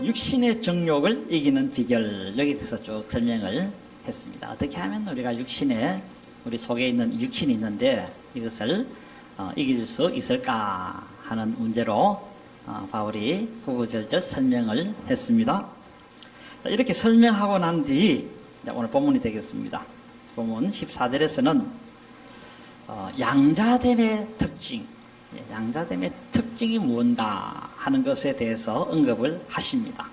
육신의 정욕을 이기는 비결, 여기 대해서 쭉 설명을 했습니다. 어떻게 하면 우리가 우리 속에 있는 육신이 있는데 이것을 이길 수 있을까 하는 문제로 바울이 구구절절 설명을 했습니다. 이렇게 설명하고 난 뒤 오늘 본문이 되겠습니다. 본문 14절에서는 양자됨의 특징, 양자됨의 특징이 무언가 하는 것에 대해서 언급을 하십니다.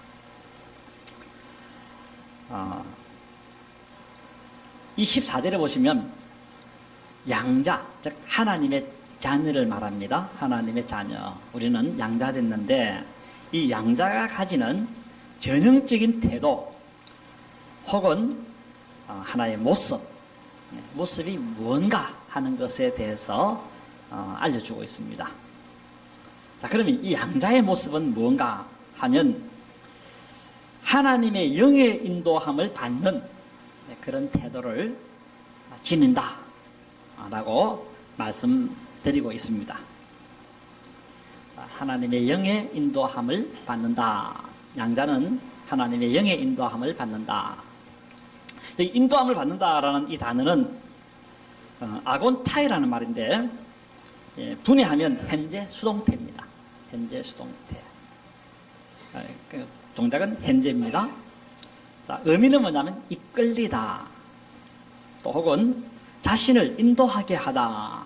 이 14절에 보시면 양자, 즉 하나님의 자녀를 말합니다. 하나님의 자녀. 우리는 양자 됐는데 이 양자가 가지는 전형적인 태도 혹은 하나의 모습이 무언가 하는 것에 대해서 알려주고 있습니다. 자, 그러면 이 양자의 모습은 무언가 하면 하나님의 영의 인도함을 받는 그런 태도를 지닌다 라고 말씀드리고 있습니다. 자, 하나님의 영의 인도함을 받는다. 양자는 하나님의 영의 인도함을 받는다. 이 인도함을 받는다라는 이 단어는 아곤타이라는 말인데 분해하면 현재 수동태입니다. 현재 수동태. 동작은 현재입니다. 자, 의미는 뭐냐면 이끌리다. 또 혹은 자신을 인도하게 하다.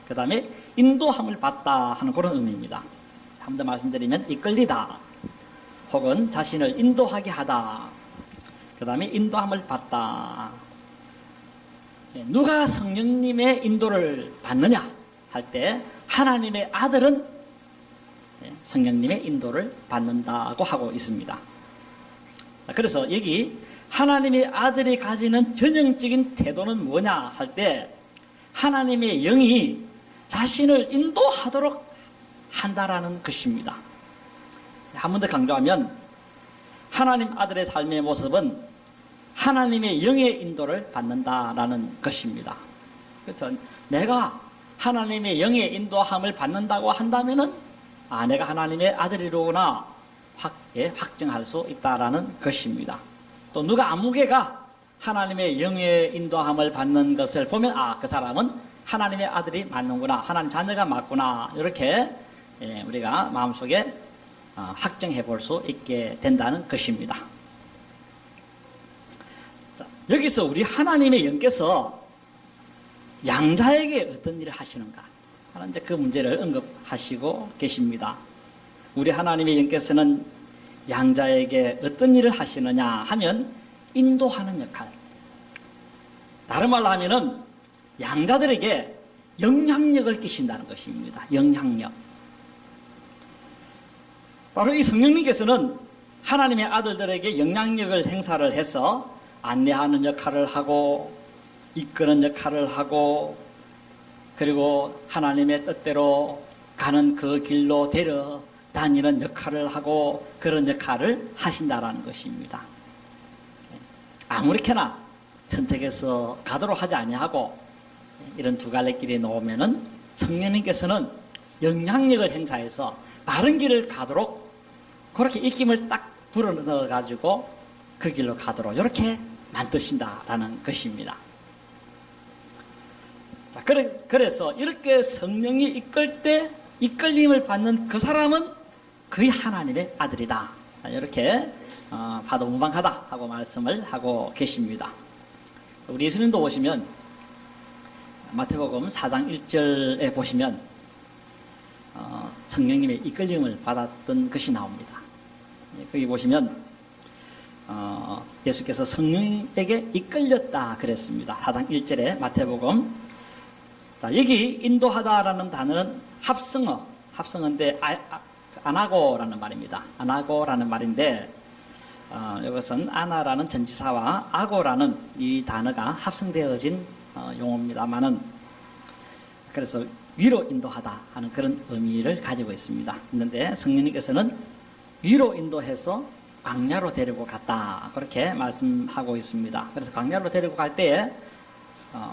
그 다음에 인도함을 받다 하는 그런 의미입니다. 한 번 더 말씀드리면 이끌리다. 혹은 자신을 인도하게 하다. 그 다음에 인도함을 받다. 누가 성령님의 인도를 받느냐 할 때 하나님의 아들은 성령님의 인도를 받는다고 하고 있습니다. 그래서 여기 하나님의 아들이 가지는 전형적인 태도는 뭐냐 할 때 하나님의 영이 자신을 인도하도록 한다라는 것입니다. 한 번 더 강조하면 하나님 아들의 삶의 모습은 하나님의 영의 인도를 받는다라는 것입니다. 그래서 내가 하나님의 영의 인도함을 받는다고 한다면은 내가 하나님의 아들이로구나 확증할 수 있다라는 것입니다. 또 누가 아무개가 하나님의 영의 인도함을 받는 것을 보면 그 사람은 하나님의 아들이 맞는구나, 하나님 자녀가 맞구나, 이렇게 우리가 마음속에 확정해 볼 수 있게 된다는 것입니다. 자, 여기서 우리 하나님의 영께서 양자에게 어떤 일을 하시는가 하는 이제 그 문제를 언급하시고 계십니다. 우리 하나님의 영께서는 양자에게 어떤 일을 하시느냐 하면 인도하는 역할. 다른 말로 하면은 양자들에게 영향력을 끼친다는 것입니다. 영향력. 바로 이 성령님께서는 하나님의 아들들에게 영향력을 행사를 해서 안내하는 역할을 하고 이끄는 역할을 하고 그리고 하나님의 뜻대로 가는 그 길로 데려다니는 역할을 하고 그런 역할을 하신다라는 것입니다. 아무렇게나 선택해서 가도록 하지 아니하고 이런 두 갈래 길에 놓으면은 성령님께서는 영향력을 행사해서 바른 길을 가도록 그렇게 입김을 딱 불어넣어 가지고 그 길로 가도록 이렇게 만드신다라는 것입니다. 자, 그래서 이렇게 성령이 이끌 때 이끌림을 받는 그 사람은 거의 하나님의 아들이다. 이렇게 봐도 무방하다 하고 말씀을 하고 계십니다. 우리 예수님도 보시면 마태복음 4장 1절에 보시면 성령님의 이끌림을 받았던 것이 나옵니다. 거기 보시면 예수께서 성령에게 이끌렸다 그랬습니다. 4장 1절에 마태복음. 자, 여기 인도하다라는 단어는 합성어인데 아나고라는 말입니다. 아나고라는 말인데 이것은 아나라는 전치사와 아고라는 이 단어가 합성되어진 용어입니다만은 그래서 위로 인도하다 하는 그런 의미를 가지고 있습니다. 있는데 성령님께서는 위로 인도해서 광야로 데리고 갔다 그렇게 말씀하고 있습니다. 그래서 광야로 데리고 갈 때에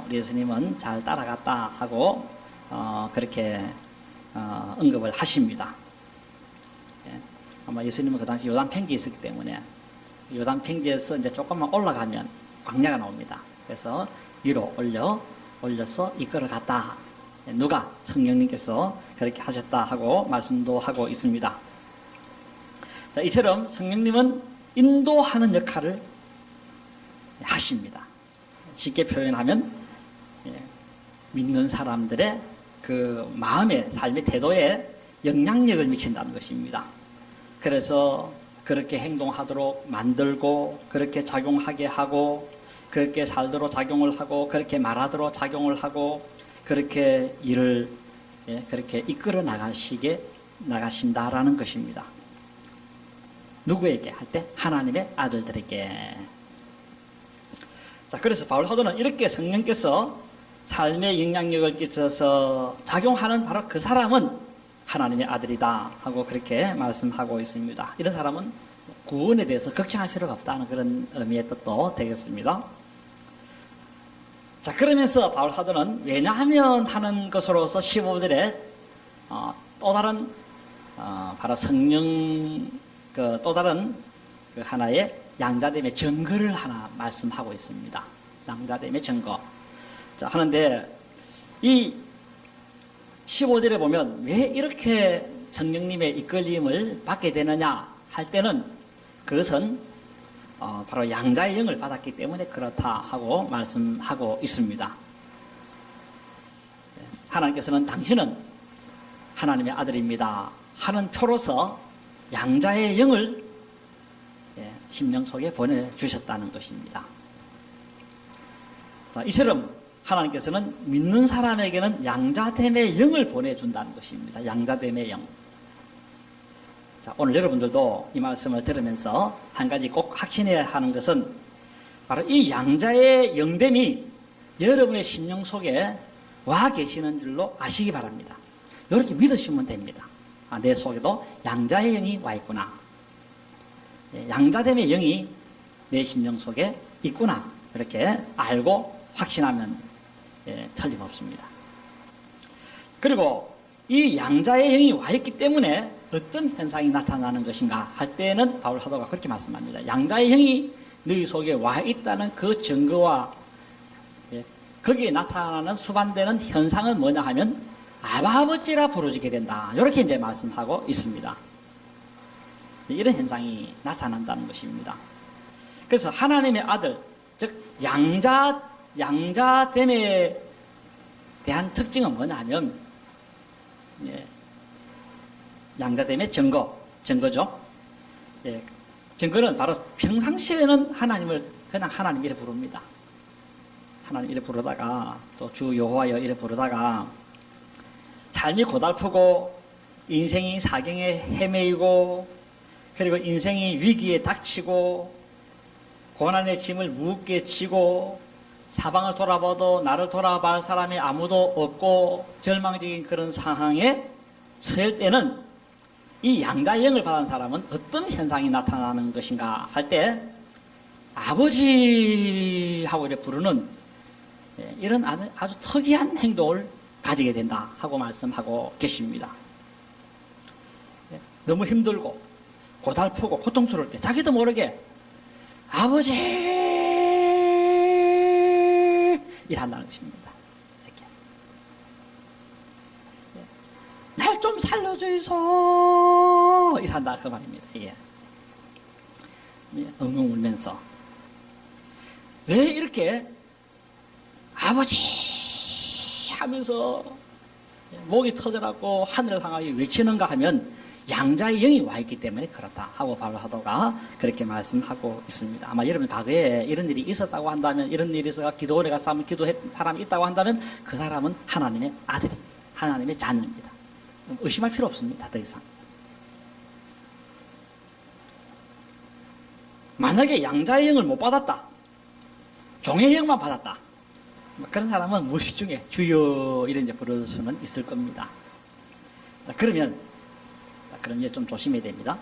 우리 예수님은 잘 따라갔다 하고 그렇게 언급을 하십니다. 아마 예수님은 그 당시 요단 평지에 있었기 때문에 요단 평지에서 이제 조금만 올라가면 광야가 나옵니다. 그래서 위로 올려서 이끌어 갔다. 누가? 성령님께서 그렇게 하셨다 하고 말씀도 하고 있습니다. 자, 이처럼 성령님은 인도하는 역할을 하십니다. 쉽게 표현하면 믿는 사람들의 그 마음의 삶의 태도에 영향력을 미친다는 것입니다. 그래서 그렇게 행동하도록 만들고 그렇게 작용하게 하고 그렇게 살도록 작용을 하고 그렇게 말하도록 작용을 하고 그렇게 일을 그렇게 이끌어 나가신다라는 것입니다. 누구에게 할 때? 하나님의 아들들에게. 자, 그래서 바울 사도는 이렇게 성령께서 삶의 영향력을 끼쳐서 작용하는 바로 그 사람은 하나님의 아들이다 하고 그렇게 말씀하고 있습니다. 이런 사람은 구원에 대해서 걱정할 필요가 없다는 그런 의미의 뜻도 되겠습니다. 자, 그러면서 바울 사도는 왜냐하면 하는 것으로서 15절에 또 다른 바로 성령 또 다른 그 하나의 양자됨의 증거를 하나 말씀하고 있습니다. 양자됨의 증거. 자, 하는데 이 15절에 보면 왜 이렇게 성령님의 이끌림을 받게 되느냐 할 때는 그것은 바로 양자의 영을 받았기 때문에 그렇다 하고 말씀하고 있습니다. 하나님께서는 당신은 하나님의 아들입니다 하는 표로서 양자의 영을 심령 속에 보내주셨다는 것입니다. 자, 이처럼 하나님께서는 믿는 사람에게는 양자됨의 영을 보내준다는 것입니다. 양자됨의 영. 자, 오늘 여러분들도 이 말씀을 들으면서 한 가지 꼭 확신해야 하는 것은 바로 이 양자의 영됨이 여러분의 심령 속에 와 계시는 줄로 아시기 바랍니다. 이렇게 믿으시면 됩니다. 내 속에도 양자의 영이 와 있구나. 양자됨의 영이 내 심령 속에 있구나. 이렇게 알고 확신하면 틀림없습니다. 그리고 이 양자의 영이 와 있기 때문에 어떤 현상이 나타나는 것인가 할 때는 바울 사도가 그렇게 말씀합니다. 양자의 영이 너희 속에 와 있다는 그 증거와 거기에 나타나는 수반되는 현상은 뭐냐 하면 아바 아버지라 부르짖게 된다. 이렇게 이제 말씀하고 있습니다. 이런 현상이 나타난다는 것입니다. 그래서 하나님의 아들, 즉 양자됨에 대한 특징은 뭐냐 하면 양자됨의 증거죠. 증거는 바로 평상시에는 하나님을 그냥 하나님 이래 부릅니다. 하나님 이래 부르다가 또 주 여호와여 이래 부르다가 삶이 고달프고 인생이 사경에 헤매이고 그리고 인생이 위기에 닥치고 고난의 짐을 무겁게 지고 사방을 돌아봐도 나를 돌아볼 사람이 아무도 없고 절망적인 그런 상황에 설 때는 이 양자의 영을 받은 사람은 어떤 현상이 나타나는 것인가 할 때 아버지 하고 이렇게 부르는 이런 아주 특이한 행동을 가지게 된다 하고 말씀하고 계십니다. 너무 힘들고 고달프고 고통스러울 때 자기도 모르게 아버지 이란다는 것입니다. 이렇게 날 좀 살려주이소 이란다 그 말입니다. 이게 엉엉 울면서 왜 이렇게 아버지 하면서 목이 터져갖고 하늘을 향하게 외치는가 하면 양자의 영이 와 있기 때문에 그렇다 하고 바울 사도가 그렇게 말씀하고 있습니다. 아마 여러분 과거에 이런 일이 있었다고 한다면 이런 일이 있어서 기도원에 가서 한번 기도했던 사람이 있다고 한다면 그 사람은 하나님의 아들입니다. 하나님의 자녀입니다. 의심할 필요 없습니다. 더 이상. 만약에 양자의 영을 못 받았다. 종의 영만 받았다. 그런 사람은 무식 중에 주여 이런 이제 부를 수는 있을 겁니다. 그러면 이제 좀 조심해야 됩니다.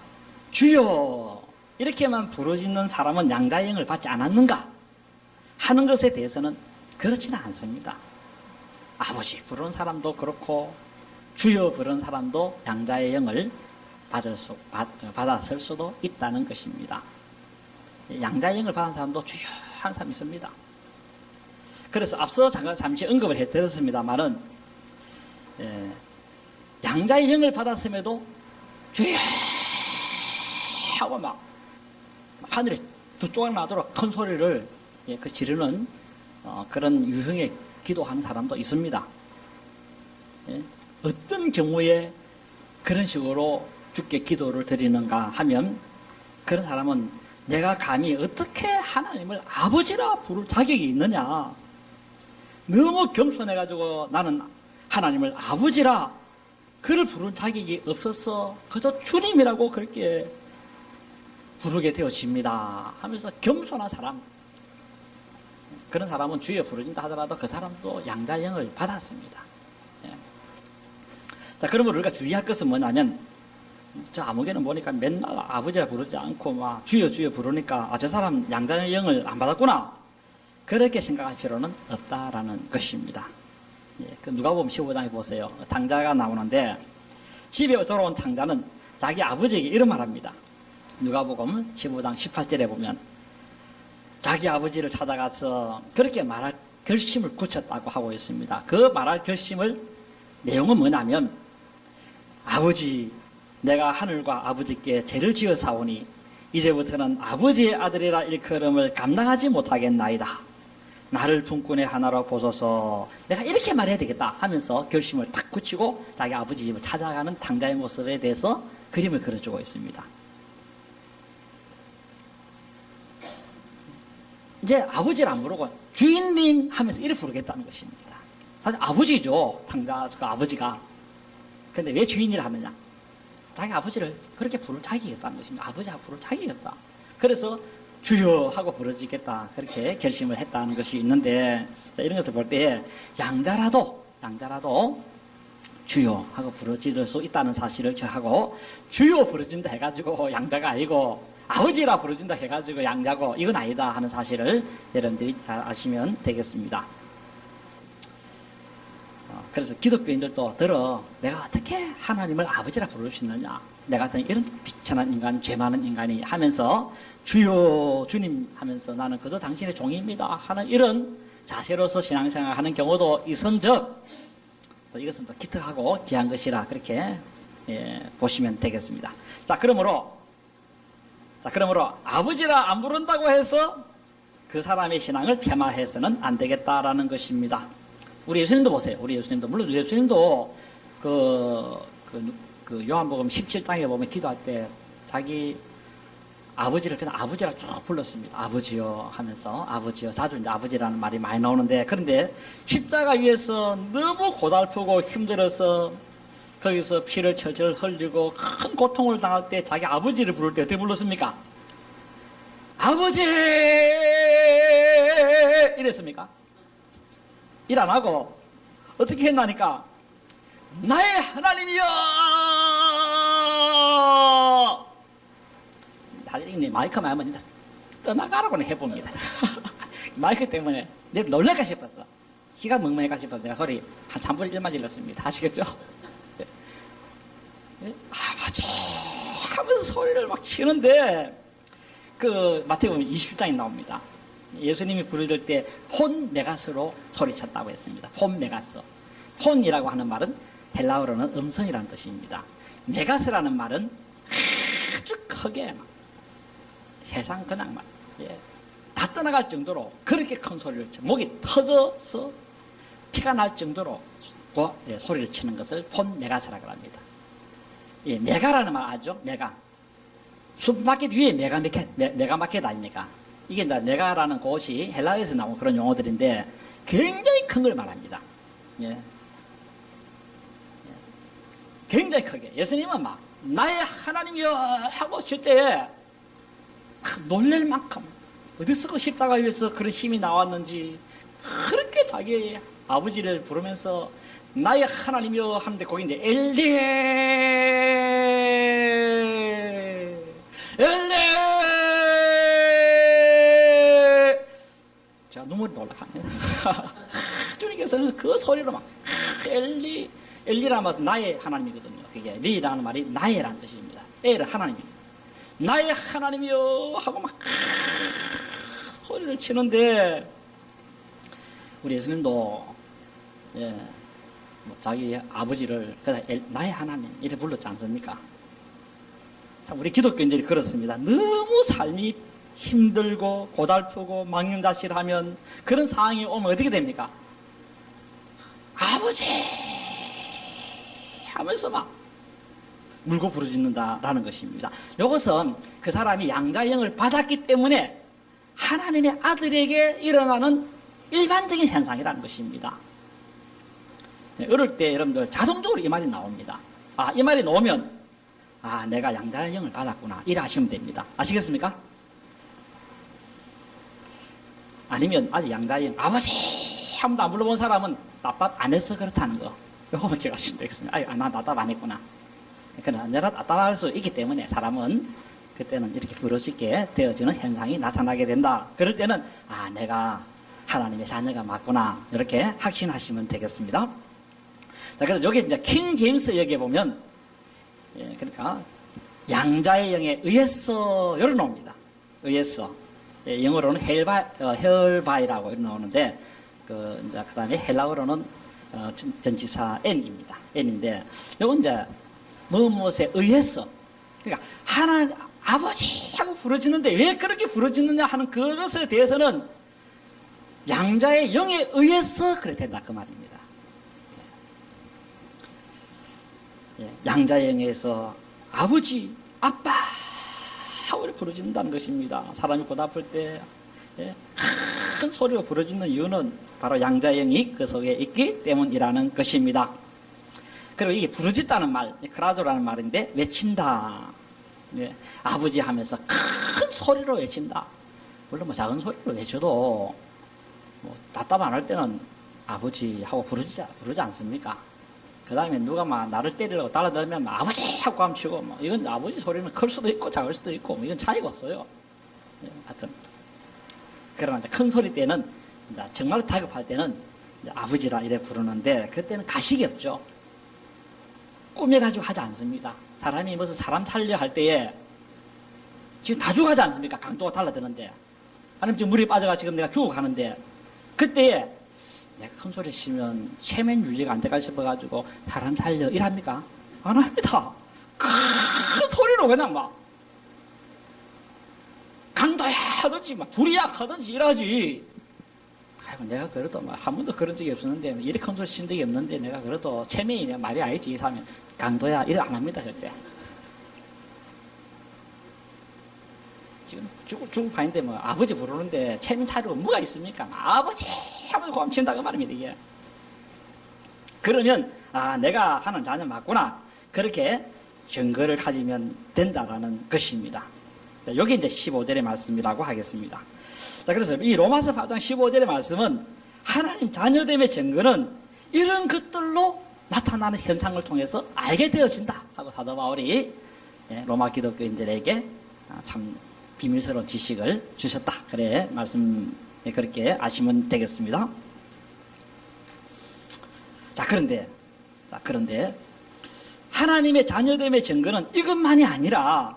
주여 이렇게만 부르짖는 사람은 양자의 영을 받지 않았는가 하는 것에 대해서는 그렇지는 않습니다. 아버지 부르는 사람도 그렇고 주여 부르는 사람도 양자의 영을 받았을 수도 있다는 것입니다. 양자영을 받은 사람도 주요 하는 사람이 있습니다. 그래서 앞서 잠시 언급을 해드렸습니다만은 양자의 영을 받았음에도 주여 하고 막 하늘에 두 조각 나도록 큰 소리를 지르는 그런 유형의 기도하는 사람도 있습니다. 어떤 경우에 그런 식으로 주께 기도를 드리는가 하면 그런 사람은 내가 감히 어떻게 하나님을 아버지라 부를 자격이 있느냐, 너무 겸손해가지고 나는 하나님을 아버지라 그를 부를 자격이 없어서 그저 주님이라고 그렇게 부르게 되어집니다 하면서 겸손한 사람, 그런 사람은 주여 부르진다 하더라도 그 사람도 양자영을 받았습니다. 자, 그러면 우리가 주의할 것은 뭐냐면, 저 아무개는 보니까 맨날 아버지라 부르지 않고 막 주여 주여 부르니까 저 사람 양자영을 안 받았구나, 그렇게 생각할 필요는 없다라는 것입니다. 그 누가복음 15장에 보세요. 탕자가 나오는데 집에 돌아온 탕자는 자기 아버지에게 이런 말합니다. 누가복음 15장 18절에 보면 자기 아버지를 찾아가서 그렇게 말할 결심을 굳혔다고 하고 있습니다. 그 말할 결심을 내용은 뭐냐면, 아버지, 내가 하늘과 아버지께 죄를 지어 사오니 이제부터는 아버지의 아들이라 일컬음을 감당하지 못하겠나이다. 나를 품꾼의 하나로 보소서. 내가 이렇게 말해야 되겠다 하면서 결심을 탁 굳히고 자기 아버지 집을 찾아가는 탕자의 모습에 대해서 그림을 그려주고 있습니다. 이제 아버지를 안 부르고 주인님 하면서 이렇게 부르겠다는 것입니다. 사실 아버지죠, 탕자 그 아버지가. 근데 왜 주인이라 하느냐? 자기 아버지를 그렇게 부를 자격이 없다는 것입니다. 아버지하고 부를 자격이 없다. 그래서 주여 하고 부르짖겠다, 그렇게 결심을 했다는 것이 있는데, 이런 것을 볼 때 양자라도 주여 하고 부르짖을 수 있다는 사실을 저하고, 주여 부르짖는다 해가지고 양자가 아니고 아버지라 부르짖는다 해가지고 양자고 이건 아니다 하는 사실을 여러분들이 잘 아시면 되겠습니다. 그래서 기독교인들도 내가 어떻게 하나님을 아버지라 부를 수 있느냐, 내 같은 이런 비천한 인간, 죄 많은 인간이 하면서 주여 주님 하면서 나는 그저 당신의 종입니다 하는 이런 자세로서 신앙생활 하는 경우도 있은즉, 또 이것은 또 기특하고 귀한 것이라 그렇게 보시면 되겠습니다. 자, 그러므로 아버지라 안 부른다고 해서 그 사람의 신앙을 폄하해서는 안 되겠다라는 것입니다. 우리 예수님도 보세요. 우리 예수님도, 물론 예수님도 그 요한복음 17장에 보면 기도할 때 자기 아버지를 그냥 아버지라 쭉 불렀습니다. 아버지요 하면서, 아버지요. 자주 이제 아버지라는 말이 많이 나오는데, 그런데 십자가 위에서 너무 고달프고 힘들어서 거기서 피를 철철 흘리고 큰 고통을 당할 때 자기 아버지를 부를 때 어떻게 불렀습니까? 아버지! 이랬습니까? 일 안 하고 어떻게 했나니까, 나의 하나님이여! 다들 마이크 말면 일단 떠나가라고는 해봅니다. 마이크 때문에 내가 놀랄까 싶었어. 기가 멍멍할까 싶어서 내가 소리 한 3분의 1만 질렀습니다. 아시겠죠? 아버지 하면서 소리를 막 치는데, 그 마태복음 20장에 나옵니다. 예수님이 부르실 때 폰 메가스로 소리쳤다고 했습니다. 폰 메가스. 폰이라고 하는 말은 헬라어로는 음성이라는 뜻입니다. 메가스라는 말은 아주 크게 세상 그냥 막 다 떠나갈 정도로 그렇게 큰 소리를 쳐, 목이 터져서 피가 날 정도로 소리를 치는 것을 폰 메가스라고 합니다. 메가라는 말 아죠? 메가. 슈퍼마켓 위에 메가마켓 아닙니까? 이게 이제 메가라는 곳이 헬라어에서 나온 그런 용어들인데 굉장히 큰 걸 말합니다. 굉장히 크게. 예수님은 막 나의 하나님이여 하고 쉴 때에 놀랄 만큼 어디서 그 십자가 위에서 그런 힘이 나왔는지 그렇게 자기 아버지를 부르면서 나의 하나님이여 하는데, 거기 이제 엘레 제가 눈물이 올라갑니다. 주님께서는 그 소리로 막 엘리 엘리라는 말은 나의 하나님이거든요. 그게 리라는 말이 나의라는 뜻입니다. 엘은 하나님입니다. 나의 하나님이여 하고 막 소리를 치는데 우리 예수님도 자기 아버지를 나의 하나님 이렇게 불렀지 않습니까? 참 우리 기독교인들이 그렇습니다. 너무 삶이 힘들고 고달프고 망령자실하면 그런 상황이 오면 어떻게 됩니까? 아버지 하면서 막 물고 부르짖는다라는 것입니다. 이것은 그 사람이 양자형을 받았기 때문에 하나님의 아들에게 일어나는 일반적인 현상이라는 것입니다. 어릴 때 여러분들 자동적으로 이 말이 나옵니다. 이 말이 나오면 내가 양자형을 받았구나 이래 하시면 됩니다. 아시겠습니까? 아니면 아직 양자형 아버지 한 번도 안 불러본 사람은 답답 안 해서 그렇다는 거 이거만 기억하시면 되겠습니다. 나 답답 안 했구나. 그러나 언제나 답답할 수 있기 때문에 사람은 그때는 이렇게 부러지게 되어지는 현상이 나타나게 된다. 그럴 때는 내가 하나님의 자녀가 맞구나 이렇게 확신하시면 되겠습니다. 자, 그래서 여기 이제 킹 제임스 여기에 보면 그러니까 양자의 영에 의해서 이렇게 나옵니다. 의해서 영어로는 헬바이라고 이렇게 나오는데 그 다음에 헬라어로는 전치사 n입니다. n인데 요건 이제 무엇에 의해서 그러니까 아버지 하고 부르짖는데 왜 그렇게 부르짖느냐 하는 그것에 대해서는 양자의 영에 의해서 그래 된다 그 말입니다. 양자의 영에 의해서 아버지, 아빠 하고 부르짖는다는 것입니다. 사람이 고달플 때 큰 소리로 부르짖는 이유는 바로 양자의 영이 그 속에 있기 때문이라는 것입니다. 그리고 이게 부르짖다는 말, 크라조라는 말인데 외친다. 아버지 하면서 큰 소리로 외친다. 물론 작은 소리로 외쳐도 답답 안 할 때는 아버지 하고 부르지 않습니까? 그 다음에 누가 나를 때리려고 달라들면 아버지 하고 감치고 이건 아버지 소리는 클 수도 있고 작을 수도 있고 이건 차이가 없어요. 하여튼 그러나 큰 소리 때는 정말 다급할 때는 아버지라 이래 부르는데 그때는 가식이 없죠. 꾸며가지고 하지 않습니다. 사람이 무슨 사람 살려 할 때에 지금 다 죽어가지 않습니까? 강도가 달라드는데 아니면 지금 물이 빠져가 지금 내가 죽어가는데 그때에 내가 큰 소리 치면 체면 유지가 안 돼가 싶어가지고 사람 살려 이랍니까? 안 합니다. 큰 소리로 그냥 강도야 하든지 불이야 하든지 이러지. 내가 그래도 한 번도 그런 적이 없었는데 이렇게 큰 소리 친 적이 없는데 내가 그래도 체면이 말이 아니지 이 사람이 강도야 이래 안 합니다 절대. 지금 죽을 판인데 아버지 부르는데 체면 차리고 뭐가 있습니까? 아버지 하면 고함친다 그 말입니다 이게. 그러면 내가 하는 자녀 맞구나 그렇게 증거를 가지면 된다라는 것입니다. 자, 여기 이제 15절의 말씀이라고 하겠습니다. 자, 그래서 이 로마서 8장 15절의 말씀은 하나님 자녀됨의 증거는 이런 것들로 나타나는 현상을 통해서 알게 되어진다 하고 사도 바울이 로마 기독교인들에게 참 비밀스러운 지식을 주셨다. 그래 그렇게 아시면 되겠습니다. 자, 그런데 하나님의 자녀됨의 증거는 이것만이 아니라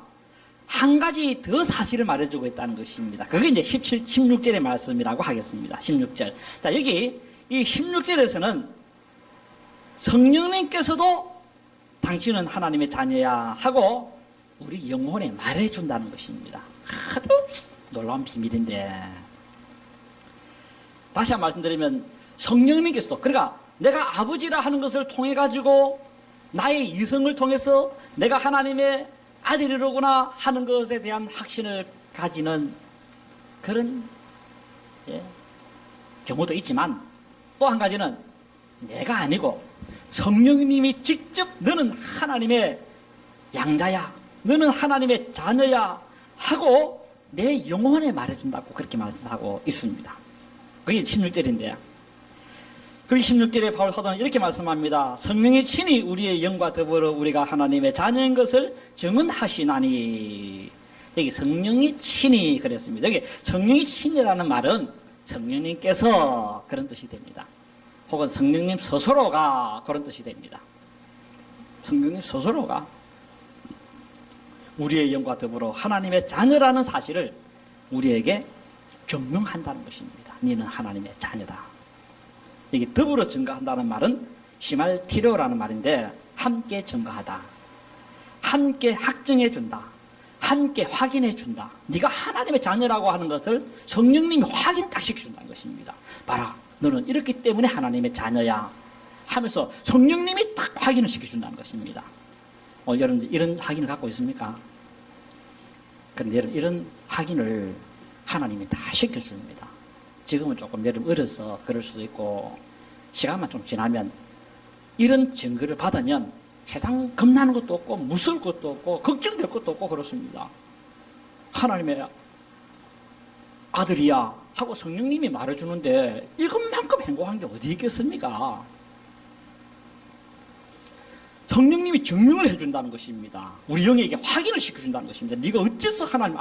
한 가지 더 사실을 말해주고 있다는 것입니다. 그게 이제 16절의 말씀이라고 하겠습니다. 16절. 자, 여기 이 16절에서는 성령님께서도 당신은 하나님의 자녀야 하고 우리 영혼에 말해준다는 것입니다. 아주 놀라운 비밀인데 다시 한 번 말씀드리면 성령님께서도 그러니까 내가 아버지라 하는 것을 통해 가지고 나의 이성을 통해서 내가 하나님의 아들이로구나 하는 것에 대한 확신을 가지는 그런 경우도 있지만 또 한 가지는 내가 아니고 성령님이 직접 너는 하나님의 양자야 너는 하나님의 자녀야 하고 내 영혼에 말해준다고 그렇게 말씀하고 있습니다. 그게 16절인데요. 그 16절에 바울 사도는 이렇게 말씀합니다. 성령이 친히 우리의 영과 더불어 우리가 하나님의 자녀인 것을 증언하시나니. 여기 성령이 친히 그랬습니다. 여기 성령이 친히라는 말은 성령님께서 그런 뜻이 됩니다. 혹은 성령님 스스로가 그런 뜻이 됩니다. 성경의 스스로가 우리의 영과 더불어 하나님의 자녀라는 사실을 우리에게 증명한다는 것입니다. 너는 하나님의 자녀다. 이게 더불어 증거한다는 말은 시말티료라는 말인데 함께 증거하다, 함께 확증해 준다, 함께 확인해 준다. 네가 하나님의 자녀라고 하는 것을 성령님이 확인 딱 시켜준다는 것입니다. 봐라, 너는 이렇기 때문에 하나님의 자녀야 하면서 성령님이 딱 확인을 시켜준다는 것입니다. 여러분들 이런 확인을 갖고 있습니까? 그런데 이런 확인을 하나님이 다 시켜줍니다. 지금은 조금 여러분 어려서 그럴 수도 있고 시간만 좀 지나면 이런 증거를 받으면 세상 겁나는 것도 없고 무서울 것도 없고 걱정될 것도 없고 그렇습니다. 하나님의 아들이야 하고 성령님이 말해주는데 이것만큼 행복한 게 어디 있겠습니까? 성령님이 증명을 해준다는 것입니다. 우리 영에게 확인을 시켜준다는 것입니다. 네가 어째서 하나님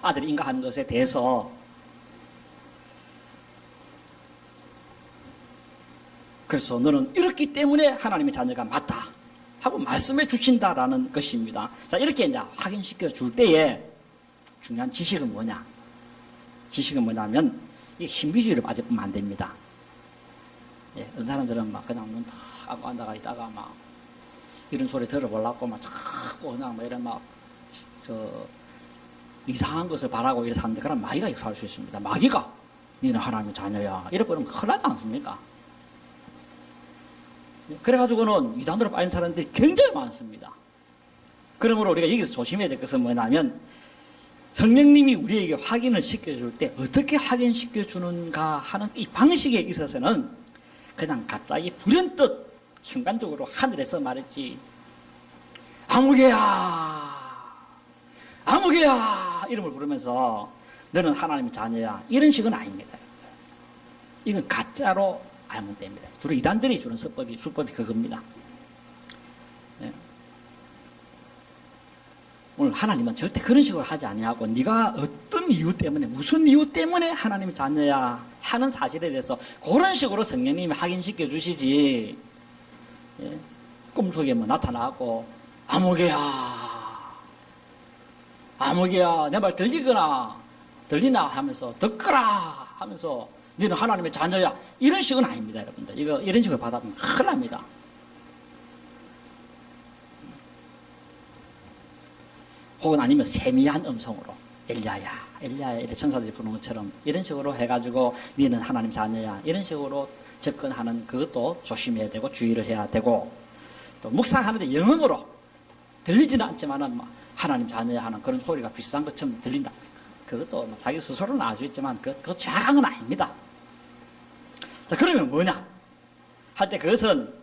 아들인가 하는 것에 대해서. 그래서 너는 이렇기 때문에 하나님의 자녀가 맞다 하고 말씀해 주신다라는 것입니다. 자, 이렇게 이제 확인시켜 줄 때에 중요한 지식은 뭐냐? 지식은 뭐냐면 이 신비주의를 빠져보면 안 됩니다. 어떤 사람들은 막 그냥 눈 탁 하고 앉아가 있다가 막 이런 소리 들어보려고 막 자꾸 그냥 뭐 이런 막 이상한 것을 바라고 이래서 하는데 그럼 마귀가 역사할 수 있습니다. 마귀가 너는 하나님의 자녀야 이래 버리면 큰일 나지 않습니까? 그래가지고는 이단으로 빠진 사람들이 굉장히 많습니다. 그러므로 우리가 여기서 조심해야 될 것은 뭐냐면 성령님이 우리에게 확인을 시켜줄 때 어떻게 확인시켜주는가 하는 이 방식에 있어서는 그냥 갑자기 불현듯 순간적으로 하늘에서 말했지 아무개야 아무개야 이름을 부르면서 너는 하나님의 자녀야 이런 식은 아닙니다. 이건 가짜로 알면 됩니다. 주로 이단들이 주는 수법이 그겁니다. 예. 오늘 하나님은 절대 그런 식으로 하지 아니하고 네가 어떤 이유 때문에 무슨 이유 때문에 하나님의 자녀야 하는 사실에 대해서 그런 식으로 성령님이 확인시켜 주시지. 예. 꿈속에 뭐 나타나고 아무개야 아무개야 내 말 들리나 하면서 듣거라 하면서 너는 하나님의 자녀야 이런 식은 아닙니다. 여러분들 이런 식으로 받아보면 큰일 납니다. 혹은 아니면 세미한 음성으로 엘리야야 이렇게 천사들이 부르는 것처럼 이런 식으로 해가지고 너는 하나님 자녀야 이런 식으로 접근하는 그것도 조심해야 되고 주의를 해야 되고 또 묵상하는데 영음으로 들리지는 않지만은 하나님 자녀야 하는 그런 소리가 비슷한 것처럼 들린다. 그것도 자기 스스로는 알 수 있지만 그거 정확한 건 아닙니다. 자, 그러면 뭐냐? 할 때 그것은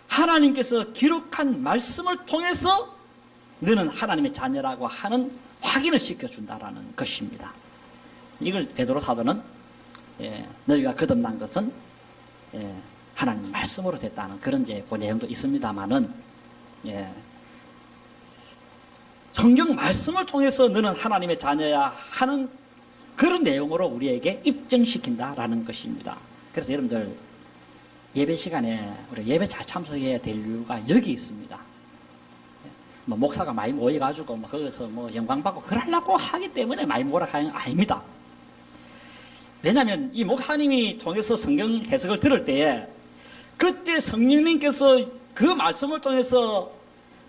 하나님께서 기록한 말씀을 통해서 너는 하나님의 자녀라고 하는 확인을 시켜준다라는 것입니다. 이걸 베드로 사도는 너희가 거듭난 것은 하나님 말씀으로 됐다는 그런 이제 그 내용도 있습니다만은 성경 말씀을 통해서 너는 하나님의 자녀야 하는 그런 내용으로 우리에게 입증시킨다라는 것입니다. 그래서 여러분들 예배 시간에 우리 예배 잘 참석해야 될 이유가 여기 있습니다. 뭐 목사가 많이 모여가지고 뭐 거기서 뭐 영광받고 그러려고 하기 때문에 많이 모으라 하는 거 아닙니다. 왜냐하면 이 목사님이 통해서 성경 해석을 들을 때에 그때 성령님께서 그 말씀을 통해서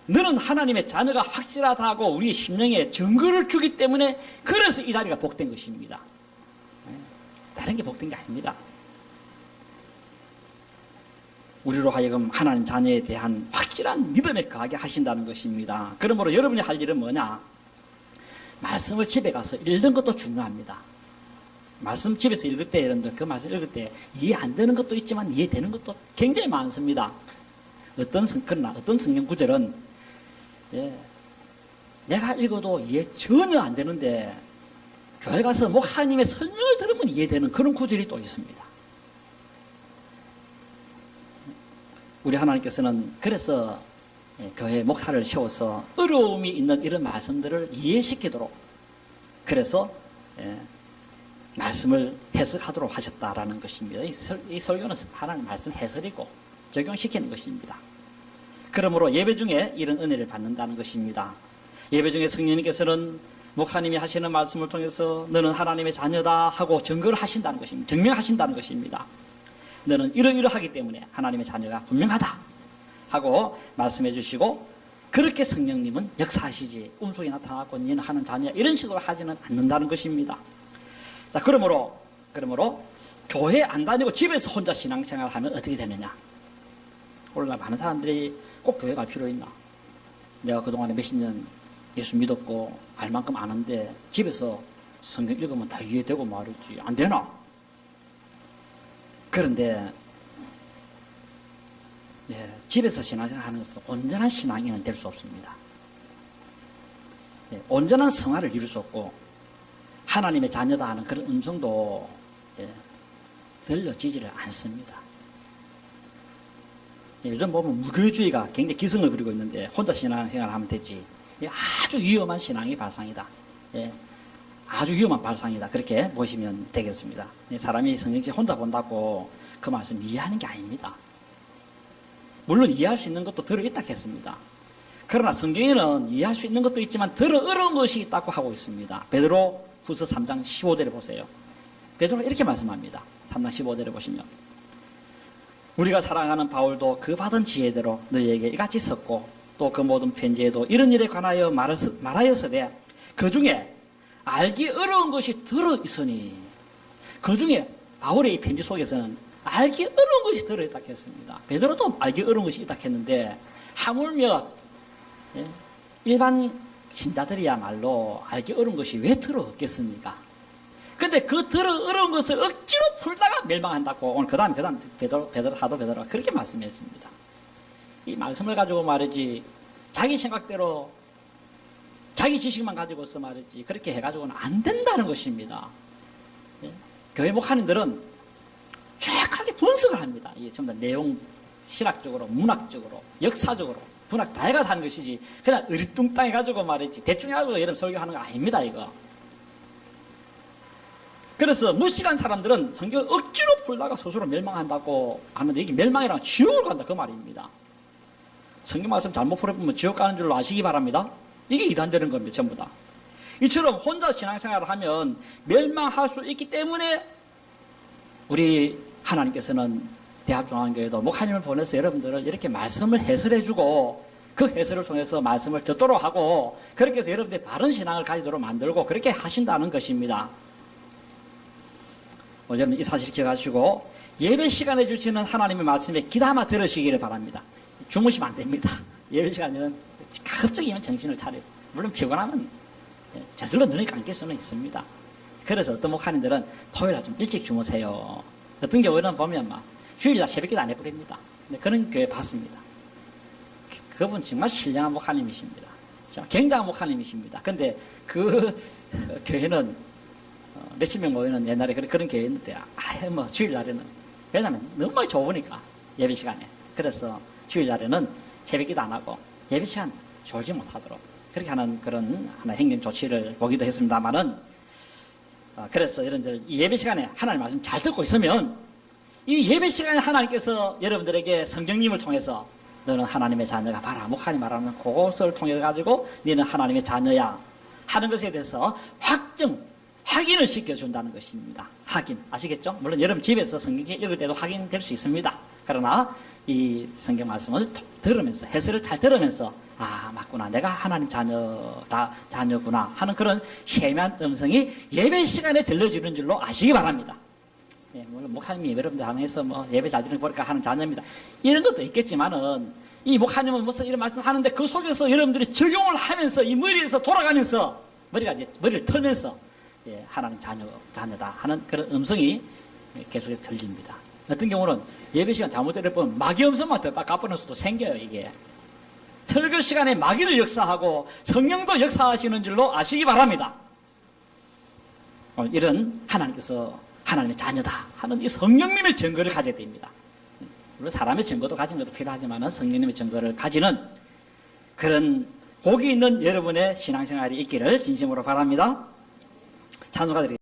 너는 하나님의 자녀가 확실하다고 우리의 심령에 증거를 주기 때문에 그래서 이 자리가 복된 것입니다. 다른 게 복된 게 아닙니다. 우리로 하여금 하나님 자녀에 대한 확실한 믿음에 거하게 하신다는 것입니다. 그러므로 여러분이 할 일은 뭐냐? 말씀을 집에 가서 읽는 것도 중요합니다. 말씀 집에서 읽을 때 여러분들 그 말씀 읽을 때 이해 안 되는 것도 있지만 이해되는 것도 굉장히 많습니다. 그러나 어떤 성경 구절은 내가 읽어도 이해 전혀 안 되는데 교회 가서 목사님의 설명을 들으면 이해되는 그런 구절이 또 있습니다. 우리 하나님께서는 그래서 교회 목사를 세워서 어려움이 있는 이런 말씀들을 이해시키도록 그래서 말씀을 해석하도록 하셨다라는 것입니다. 이 설교는 하나님 말씀 해설이고 적용시키는 것입니다. 그러므로 예배 중에 이런 은혜를 받는다는 것입니다. 예배 중에 성령님께서는 목사님이 하시는 말씀을 통해서 너는 하나님의 자녀다 하고 증거를 하신다는 것입니다. 증명하신다는 것입니다. 너는 이러이러하기 때문에 하나님의 자녀가 분명하다 하고 말씀해 주시고, 그렇게 성령님은 역사하시지 꿈속에 나타나고 너는 하는 자녀야 이런 식으로 하지는 않는다는 것입니다. 자, 그러므로 교회 안 다니고 집에서 혼자 신앙생활을 하면 어떻게 되느냐? 오늘날 많은 사람들이 꼭 교회 갈 필요 있나? 내가 그동안에 몇십 년 예수 믿었고 알 만큼 아는데 집에서 성경 읽으면 다 이해되고 말이지 안 되나? 그런데 집에서 신앙생활 하는 것은 온전한 신앙인은 될 수 없습니다. 온전한 성화를 이룰 수 없고 하나님의 자녀다 하는 그런 음성도 들려지지를 않습니다. 요즘 보면 무교주의가 굉장히 기승을 부리고 있는데 혼자 신앙생활을 하면 되지. 아주 위험한 신앙의 발상이다. 아주 위험한 발상이다. 그렇게 보시면 되겠습니다. 사람이 성경책 혼자 본다고 그 말씀 이해하는 게 아닙니다. 물론 이해할 수 있는 것도 들어있다 했습니다. 그러나 성경에는 이해할 수 있는 것도 있지만 들어 어려운 것이 있다고 하고 있습니다. 베드로 후서 3장 15절을 보세요. 베드로가 이렇게 말씀합니다. 3장 15절을 보시면 우리가 사랑하는 바울도 그 받은 지혜대로 너희에게 이같이 썼고 또 그 모든 편지에도 이런 일에 관하여 말하였으되 그 중에 알기 어려운 것이 들어있으니, 그 중에 바울의 이 편지 속에서는 알기 어려운 것이 들어있다 했습니다. 베드로도 알기 어려운 것이 있다 했는데 하물며 일반 신자들이야말로 알기 어려운 것이 왜 들어있겠습니까? 근데 그 어려운 것을 억지로 풀다가 멸망한다고 오늘 그 다음 사도 베드로가 그렇게 말씀했습니다. 이 말씀을 가지고 말이지 자기 생각대로 자기 지식만 가지고서 말이지 그렇게 해가지고는 안 된다는 것입니다. 교회 목사님들은 정확하게 분석을 합니다. 이 전부 다 내용 신학적으로, 문학적으로, 역사적으로 분학 다 해가 하는 것이지 그냥 으리뚱땅 해가지고 말이지 대충 해가지고 이런 설교하는 거 아닙니다. 이거. 그래서 무식한 사람들은 성경을 억지로 풀다가 스스로 멸망한다고 하는데 이게 멸망이랑 지옥을 간다 그 말입니다. 성경 말씀 잘못 풀어보면 지옥 가는 줄로 아시기 바랍니다. 이게 이단되는 겁니다. 전부 다. 이처럼 혼자 신앙생활을 하면 멸망할 수 있기 때문에 우리 하나님께서는 대합중앙교회도 목사님을 보내서 여러분들을 이렇게 말씀을 해설해주고 그 해설을 통해서 말씀을 듣도록 하고 그렇게 해서 여러분들이 바른 신앙을 가지도록 만들고 그렇게 하신다는 것입니다. 여러분 이 사실 기억하시고 예배 시간에 주시는 하나님의 말씀에 귀담아 들으시기를 바랍니다. 주무시면 안 됩니다. 예배 시간에는 가급적이면 정신을 차려요. 물론 피곤하면 저절로 눈이 감길 수는 있습니다. 그래서 어떤 목사님들은 토요일날 좀 일찍 주무세요. 어떤 경우는 보면 막 주일날 새벽기도 안 해버립니다. 그런 교회 봤습니다. 그분 정말 신령한 목사님이십니다. 굉장한 목사님이십니다. 근데 그 교회는 몇십 명 모이는 옛날에 그런 교회였는데 뭐 주일날에는 왜냐면 너무 좁으니까 예배 시간에 그래서 주일날에는 새벽기도 안 하고 예배 시간 졸지 못하도록 그렇게 하는 그런 하나 행정 조치를 보기도 했습니다만은 그래서 여러분들 이 예배 시간에 하나님 말씀 잘 듣고 있으면 이 예배 시간에 하나님께서 여러분들에게 성경님을 통해서 너는 하나님의 자녀가 봐라 목사님 말하는 그것을 통해 가지고 너는 하나님의 자녀야 하는 것에 대해서 확인을 시켜준다는 것입니다. 확인 아시겠죠? 물론 여러분 집에서 성경 읽을 때도 확인될 수 있습니다. 그러나 이 성경 말씀을 들으면서 해설을 잘 들으면서 맞구나 내가 하나님 자녀구나 하는 그런 세미한 음성이 예배 시간에 들려지는 줄로 아시기 바랍니다. 물론 목사님이 여러분들 하면서 뭐 예배 잘 드리는 거 보니까 하는 자녀입니다. 이런 것도 있겠지만은 이 목사님은 무슨 이런 말씀 하는데 그 속에서 여러분들이 적용을 하면서 이 머리에서 돌아가면서 머리를 털면서 하나님 자녀다 하는 그런 음성이 계속 들립니다. 어떤 경우는 예배 시간 잘못 들어보면 마귀 음성만 듣다 까부는 수도 생겨요. 이게 설교 시간에 마귀도 역사하고 성령도 역사하시는 줄로 아시기 바랍니다. 이런 하나님께서 하나님의 자녀다 하는 이 성령님의 증거를 가져야 됩니다. 물론 사람의 증거도 가진 것도 필요하지만 성령님의 증거를 가지는 그런 복이 있는 여러분의 신앙생활이 있기를 진심으로 바랍니다. 찬송가 드리겠습니다.